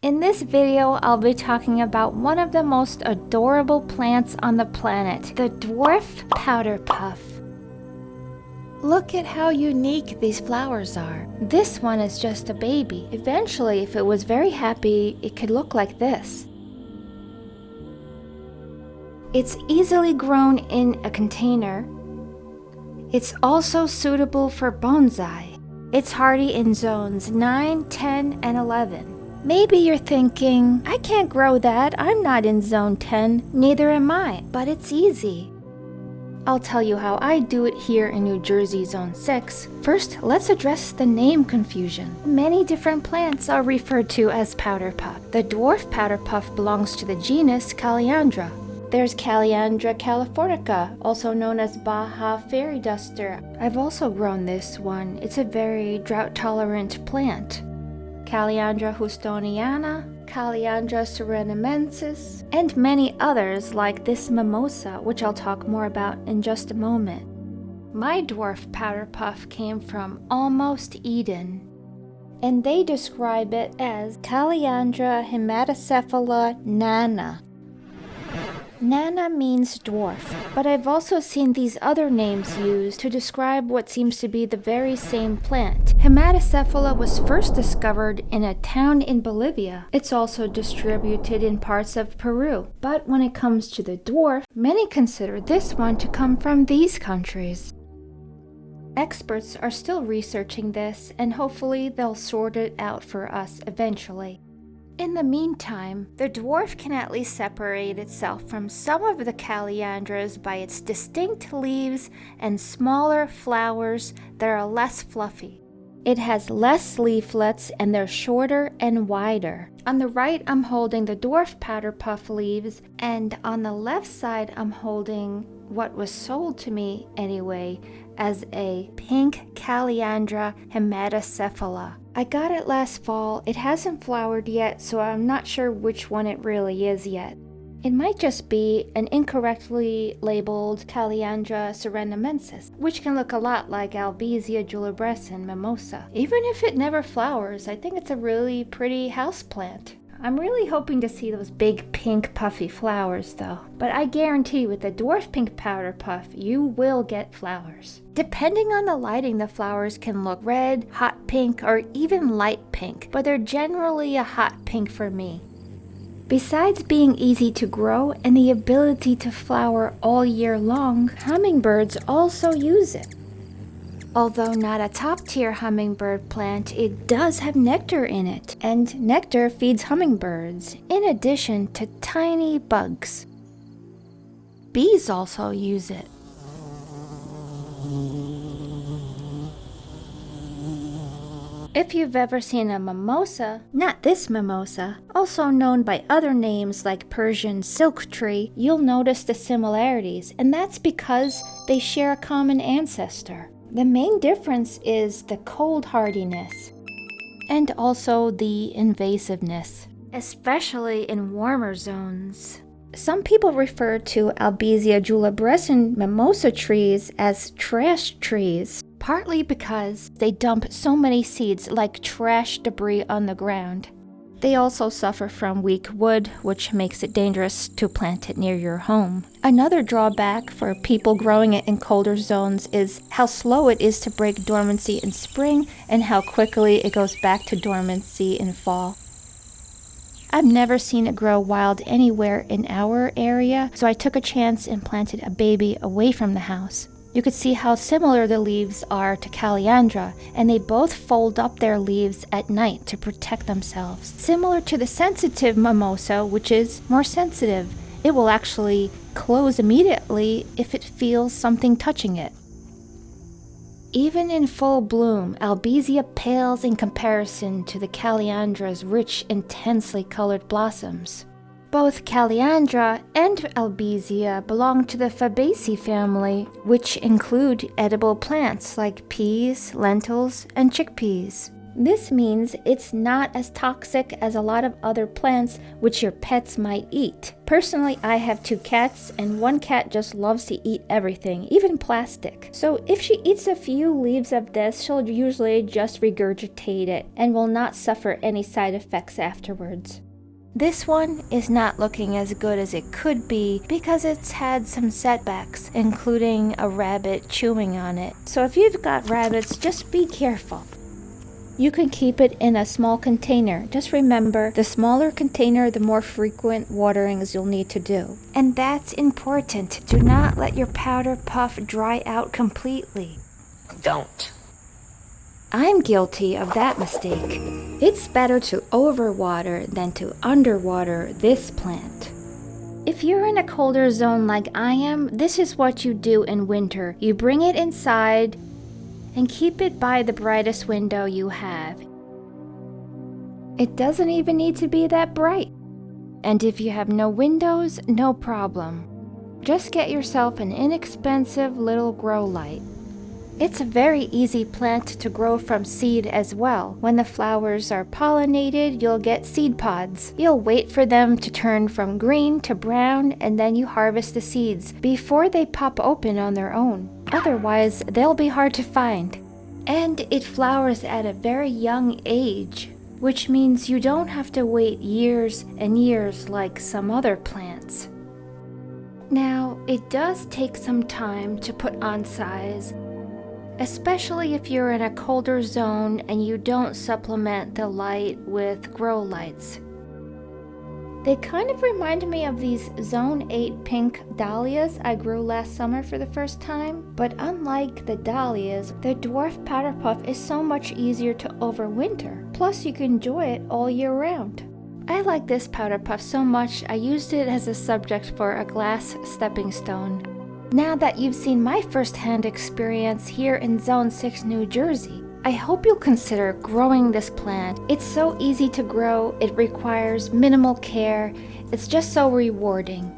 In this video, I'll be talking about one of the most adorable plants on the planet, the Dwarf Powderpuff. Look at how unique these flowers are. This one is just a baby. Eventually, if it was very happy, it could look like this. It's easily grown in a container. It's also suitable for bonsai. It's hardy in zones 9, 10, and 11. Maybe you're thinking, I can't grow that, I'm not in zone 10, neither am I, but it's easy. I'll tell you how I do it here in New Jersey zone 6. First, let's address the name confusion. Many different plants are referred to as powderpuff. The dwarf powderpuff belongs to the genus Calliandra. There's Calliandra californica, also known as Baja fairy duster. I've also grown this one. It's a very drought-tolerant plant. Calliandra houstoniana, Calliandra serenamensis, and many others like this mimosa, which I'll talk more about in just a moment. My dwarf powderpuff came from almost Eden, and they describe it as Calliandra hematocephala nana. Nana means dwarf, but I've also seen these other names used to describe what seems to be the very same plant. Hematocephala was first discovered in a town in Bolivia. It's also distributed in parts of Peru. But when it comes to the dwarf, many consider this one to come from these countries. Experts are still researching this, and hopefully they'll sort it out for us eventually. In the meantime, the dwarf can at least separate itself from some of the calliandras by its distinct leaves and smaller flowers that are less fluffy. It has less leaflets and they're shorter and wider. On the right, I'm holding the dwarf powderpuff leaves, and on the left side, I'm holding what was sold to me anyway as a pink Calliandra hematocephala. I got it last fall. It hasn't flowered yet, so I'm not sure which one it really is yet. It might just be an incorrectly labeled Calliandra serenamensis, which can look a lot like Albizia julibrescens mimosa. Even if it never flowers, I think it's a really pretty houseplant. I'm really hoping to see those big pink puffy flowers though. But I guarantee with the Dwarf Pink Powderpuff, you will get flowers. Depending on the lighting, the flowers can look red, hot pink, or even light pink, but they're generally a hot pink for me. Besides being easy to grow and the ability to flower all year long, hummingbirds also use it. Although not a top-tier hummingbird plant, it does have nectar in it, and nectar feeds hummingbirds, in addition to tiny bugs. Bees also use it. If you've ever seen a mimosa, not this mimosa, also known by other names like Persian silk tree, you'll notice the similarities, and that's because they share a common ancestor. The main difference is the cold hardiness and also the invasiveness, especially in warmer zones. Some people refer to Albizia julibrescens mimosa trees as trash trees, partly because they dump so many seeds like trash debris on the ground. They also suffer from weak wood, which makes it dangerous to plant it near your home. Another drawback for people growing it in colder zones is how slow it is to break dormancy in spring and how quickly it goes back to dormancy in fall. I've never seen it grow wild anywhere in our area, so I took a chance and planted a baby away from the house. You could see how similar the leaves are to Calliandra, and they both fold up their leaves at night to protect themselves. Similar to the sensitive mimosa, which is more sensitive. It will actually close immediately if it feels something touching it. Even in full bloom, Albizia pales in comparison to the Calliandra's rich, intensely colored blossoms. Both Calliandra and Albizia belong to the Fabaceae family, which include edible plants like peas, lentils, and chickpeas. This means it's not as toxic as a lot of other plants which your pets might eat. Personally, I have 2 cats, and one cat just loves to eat everything, even plastic. So if she eats a few leaves of this, she'll usually just regurgitate it and will not suffer any side effects afterwards. This one is not looking as good as it could be because it's had some setbacks, including a rabbit chewing on it. So if you've got rabbits, just be careful. You can keep it in a small container. Just remember, the smaller container, the more frequent waterings you'll need to do. And that's important. Do not let your powder puff dry out completely. Don't. I'm guilty of that mistake. It's better to overwater than to underwater this plant. If you're in a colder zone like I am, this is what you do in winter. You bring it inside and keep it by the brightest window you have. It doesn't even need to be that bright. And if you have no windows, no problem. Just get yourself an inexpensive little grow light. It's a very easy plant to grow from seed as well. When the flowers are pollinated, you'll get seed pods. You'll wait for them to turn from green to brown, and then you harvest the seeds before they pop open on their own. Otherwise, they'll be hard to find. And it flowers at a very young age, which means you don't have to wait years and years like some other plants. Now, it does take some time to put on size, especially if you're in a colder zone and you don't supplement the light with grow lights. They kind of remind me of these Zone 8 pink dahlias I grew last summer for the first time, but unlike the dahlias, the Dwarf Powderpuff is so much easier to overwinter. Plus, you can enjoy it all year round. I like this powderpuff so much, I used it as a subject for a glass stepping stone. Now that you've seen my first-hand experience here in Zone 6, New Jersey, I hope you'll consider growing this plant. It's so easy to grow, it requires minimal care, it's just so rewarding.